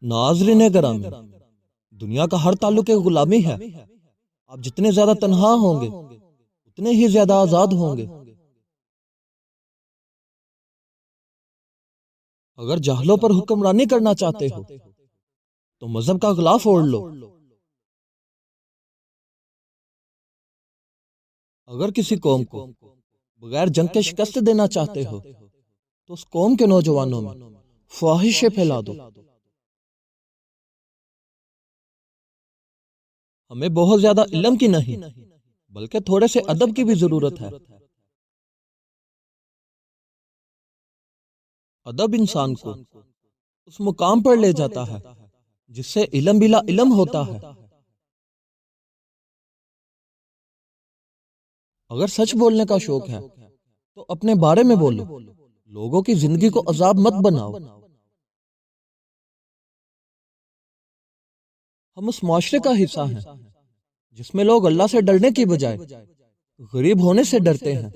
नाज़रीन गिरामी, दुनिया का हर ताल्लुक एक गुलामी है। आप जितने ज्यादा तन्हा होंगे उतने ही ज्यादा आजाद होंगे। अगर जाहलों पर हुक्मरानी करना चाहते हो तो मजहब का गिलाफ ओढ़ लो। अगर किसी कौम को बगैर जंग के शिकस्त देना चाहते हो तो उस कौम के नौजवानों में ख्वाहिशें फैला दो। हमें बहुत ज्यादा इल्म की नहीं बल्कि थोड़े से अदब की भी जरूरत है। अदब इंसान को उस मुकाम पर ले जाता है जिससे इल्म बिला इल्म होता है। अगर सच बोलने का शौक है तो अपने बारे में बोलो, लोगों की जिंदगी को अजाब मत बनाओ। हम उस माशरे का हिस्सा हैं जिसमें लोग अल्लाह से डरने की बजाय गरीब होने से डरते हैं।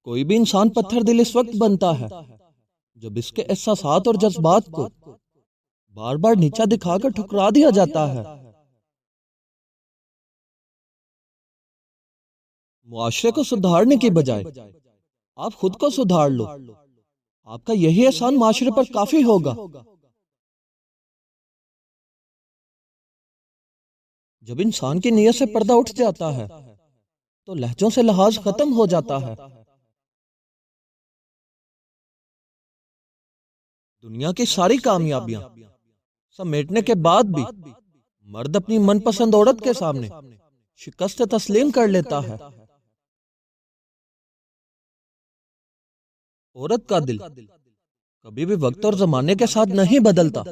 कोई भी इंसान पत्थर दिल इस वक्त बनता है जब इसके एहसासात और जज्बात को बार बार नीचा दिखाकर ठुकरा दिया जाता है। मुआशरे को सुधारने की बजाय आप खुद को सुधार लो। आपका यही एहसान माशरे पर काफी होगा। जब इंसान की नीयत से पर्दा उठ जाता है तो लहजों से लिहाज खत्म हो जाता है। दुनिया की सारी कामयाबियां समेटने के बाद भी मर्द अपनी मनपसंद औरत के सामने शिकस्त तस्लीम कर लेता है। औरत का दिल कभी भी वक्त और जमाने के साथ नहीं बदलता।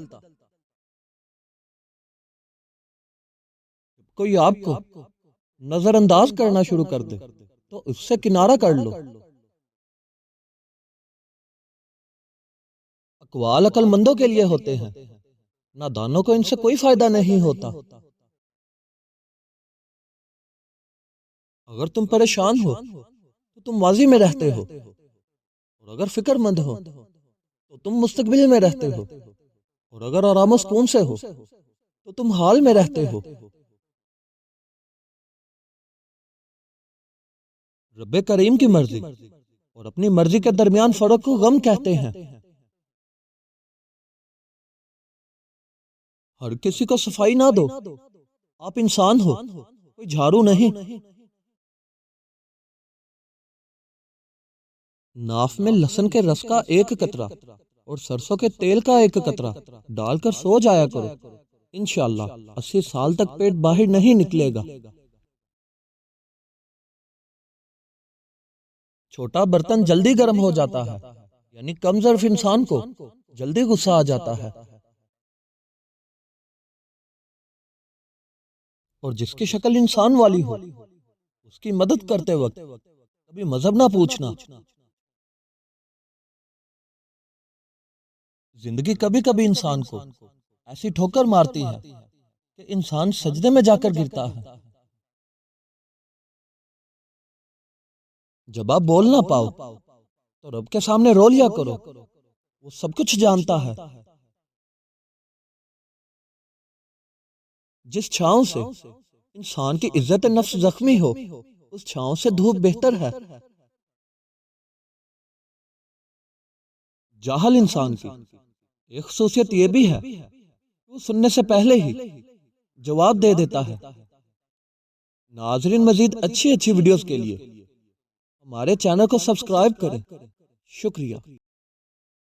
कोई आपको नजरअंदाज करना शुरू कर दे तो उससे किनारा कर लो। अकवाल अक्लमंदों के लिए होते हैं, नादानों को इनसे कोई फायदा नहीं होता। अगर तुम परेशान हो तो तुम माजी में रहते हो, और अगर फिक्रमंद हो तो तुम मुस्तकबिल में रहते हो, और अगर आराम सुकून से हो तो तुम हाल में रहते हो। रब्बे करीम की मर्जी और अपनी मर्जी के दरमियान फर्क को गम कहते हैं। हर किसी को सफाई ना दो, आप इंसान हो, कोई झाड़ू नहीं। नाफ में लहसुन के रस का एक कतरा और सरसों के तेल का एक कतरा डालकर सो जाया करो। इंशाअल्लाह 80 साल तक पेट बाहर नहीं निकलेगा। छोटा बर्तन जल्दी गर्म हो जाता है, यानी कम ज़र्फ इंसान को जल्दी गुस्सा आ जाता है। और जिसकी शक्ल इंसान वाली हो उसकी मदद करते वक्त कभी मजहब ना पूछना। जिंदगी कभी कभी इंसान को ऐसी ठोकर मारती है कि इंसान सजदे में जाकर गिरता है। जब आप बोल ना पाओ तो रब के सामने रो लिया करो, वो सब कुछ जानता है। जिस छांव से इंसान की इज्जत नफ्स जख्मी हो उस छांव से धूप बेहतर है। जाहल इंसान की एक खसूसियत यह भी है कि वो सुनने से पहले ही जवाब दे देता है। नाजरीन, मजीद अच्छी अच्छी वीडियोस के लिए हमारे चैनल को सब्सक्राइब करें। शुक्रिया।